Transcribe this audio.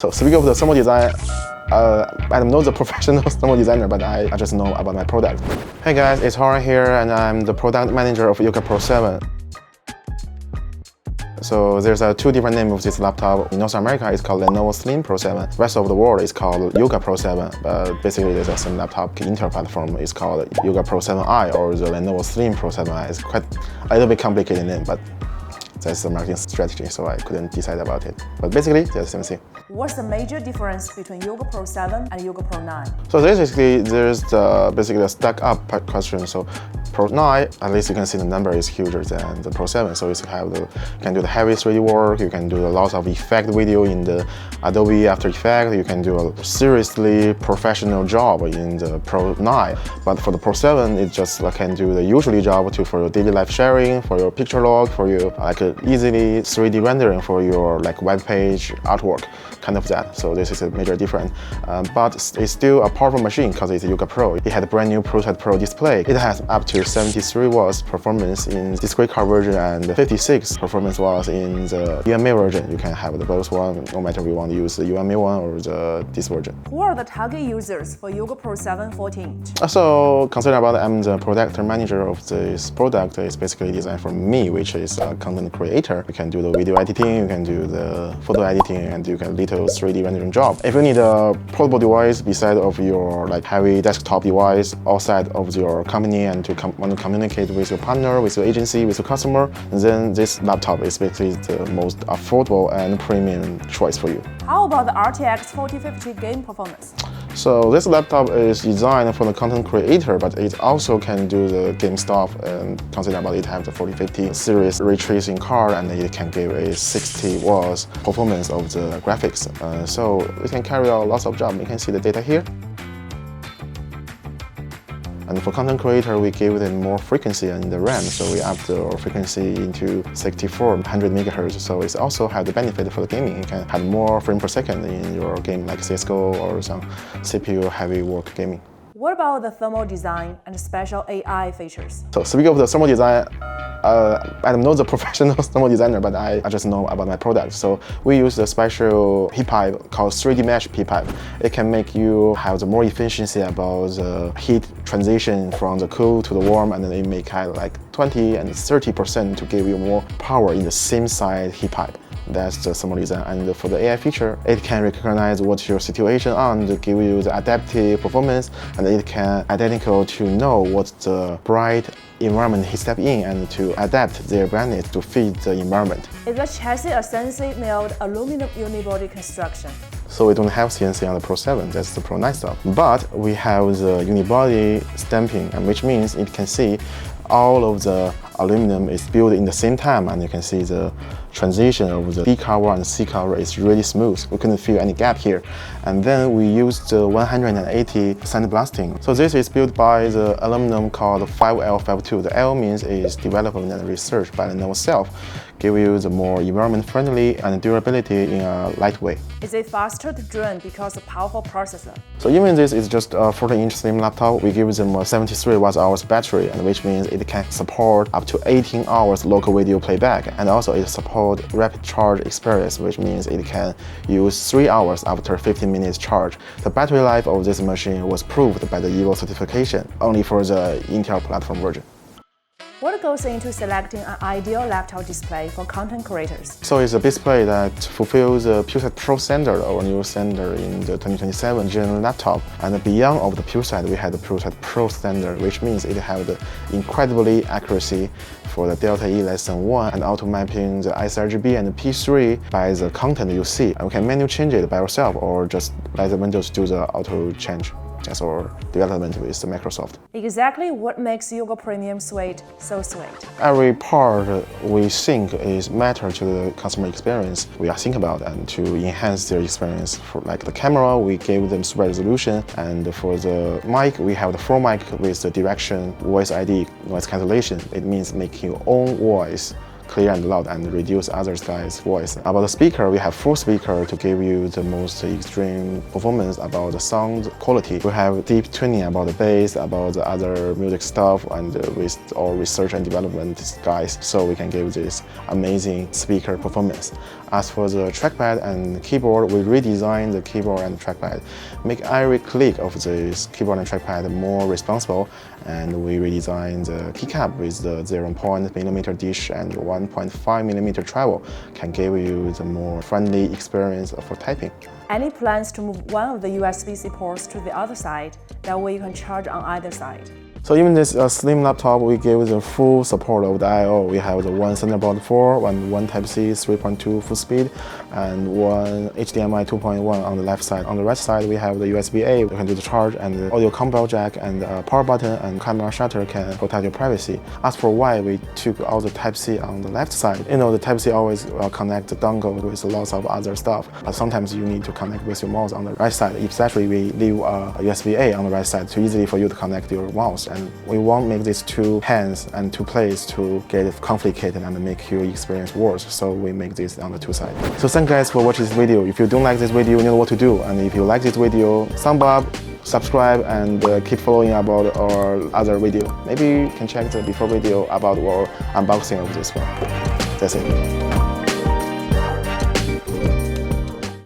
So speaking of the thermal design, I'm not the professional thermal designer, but I just know about my product. Hey guys, it's Horan here, and I'm the product manager of Yoga Pro 7. So there's two different names of this laptop. In North America, it's called Lenovo Slim Pro 7. Rest of the world is called Yoga Pro 7. But basically, there's the same laptop. Intel platform is called Yoga Pro 7i or the Lenovo Slim Pro 7i. It's quite a little bit complicated name, but that's the marketing strategy, so I couldn't decide about it. But basically, they're the same thing. What's the major difference between Yoga Pro 7 and Yoga Pro 9? So basically, there's basically the stack up question. So Pro 9, at least you can see the number is huger than the Pro 7. So you can do the heavy 3D work, you can do a lot of effect video in the Adobe After Effects, you can do a seriously professional job in the Pro 9. But for the Pro 7, it just can do the usually job for your daily life sharing, for your picture log, for your easily 3D rendering for your web page artwork, kind of that. So this is a major difference. But it's still a powerful machine because it's a Yoga Pro. It had a brand new ProSide Pro display. It has up to 73 watts performance in discrete car version and 56 performance watts in the UMA version. You can have the both one, no matter if you want to use the UMA one or this version. Who are the target users for Yoga Pro 7 14-inch? So consider about I'm the product manager of this product. It's basically designed for me, which is a content creator. You can do the video editing, you can do the photo editing, and you can little 3D rendering job. If you need a portable device beside of your heavy desktop device outside of your company and want to communicate with your partner, with your agency, with your customer, then this laptop is basically the most affordable and premium choice for you. How about the RTX 4050 game performance? So this laptop is designed for the content creator, but it also can do the game stuff, and consider about it have the 4050 series ray tracing card, and it can give a 60 watts performance of the graphics. So it can carry out lots of jobs. You can see the data here. And for content creator, we gave them more frequency in the RAM, so we upped the frequency into 6400 megahertz. So it also have the benefit for the gaming. You can have more frame per second in your game like CSGO or some CPU heavy work gaming. What about the thermal design and special AI features? So speaking of the thermal design, I'm not the professional thermal designer, but I just know about my product. So we use a special heat pipe called 3D mesh heat pipe. It can make you have the more efficiency about the heat transition from the cool to the warm, and then it may have 20 and 30% to give you more power in the same size heat pipe. That's the thermal design. And for the AI feature, it can recognize what your situation on to give you the adaptive performance, and it can identical to know what the bright environment he step in and to adapt their brightness to fit the environment. Is the chassis a CNC milled aluminum unibody construction? So we don't have CNC on the Pro 7, that's the Pro 9 stuff. But we have the unibody stamping, which means it can see all of the aluminum is built in the same time, and you can see the transition of the B cover and C cover is really smooth. We couldn't feel any gap here. And then we used the 180 sandblasting. So this is built by the aluminum called 5L52. The L means is development and research by Lenovo itself. Give you the more environment friendly and durability in a light way. Is it faster to drain because of powerful processor? So even this is just a 14-inch slim laptop, we give them a 73 watt-hours battery, and which means it can support up to 18 hours local video playback, and also it supports rapid charge experience, which means it can use 3 hours after 15 minutes charge. The battery life of this machine was proved by the EVO certification, only for the Intel platform version. What goes into selecting an ideal laptop display for content creators? So it's a display that fulfills the PureSide Pro standard, our new standard in the 2027 general laptop. And beyond of the PureSide, we had the PureSide Pro standard, which means it has the incredibly accuracy for the delta E less than 1 and auto mapping the sRGB and the P3 by the content you see. And we can manually change it by yourself or just let the Windows do the auto change. That's our development with Microsoft. Exactly what makes Yoga Premium Suite so sweet? Every part we think is matter to the customer experience we are thinking about, and to enhance their experience. For the camera, we gave them super resolution, and for the mic, we have the full mic with the direction voice ID noise cancellation. It means making your own voice clear and loud and reduce other guy's voice. About the speaker, we have full speaker to give you the most extreme performance about the sound quality. We have deep tuning about the bass, about the other music stuff, and with our research and development guys, so we can give this amazing speaker performance. As for the trackpad and keyboard, we redesigned the keyboard and trackpad, make every click of this keyboard and trackpad more responsible, and we redesigned the keycap with the 0.0 dish and 1.5mm travel, can give you the more friendly experience for typing. Any plans to move one of the USB-C ports to the other side? That way you can charge on either side. So even this slim laptop, we give the full support of the I/O. We have the one Thunderbolt 4, one Type-C 3.2 full speed, and one HDMI 2.1 on the left side. On the right side, we have the USB-A. You can do the charge and the audio combo jack and power button and camera shutter can protect your privacy. As for why we took out the Type-C on the left side, the Type-C always connect the dongle with lots of other stuff, but sometimes you need to connect with your mouse on the right side. Especially we leave a USB-A on the right side too easily for you to connect your mouse. And we won't make these two hands and two plates to get complicated and make your experience worse. So we make this on the two sides. So thank you guys for watching this video. If you don't like this video, you know what to do. And if you like this video, thumb up, subscribe, and keep following about our other video. Maybe you can check the before video about our unboxing of this one. That's it.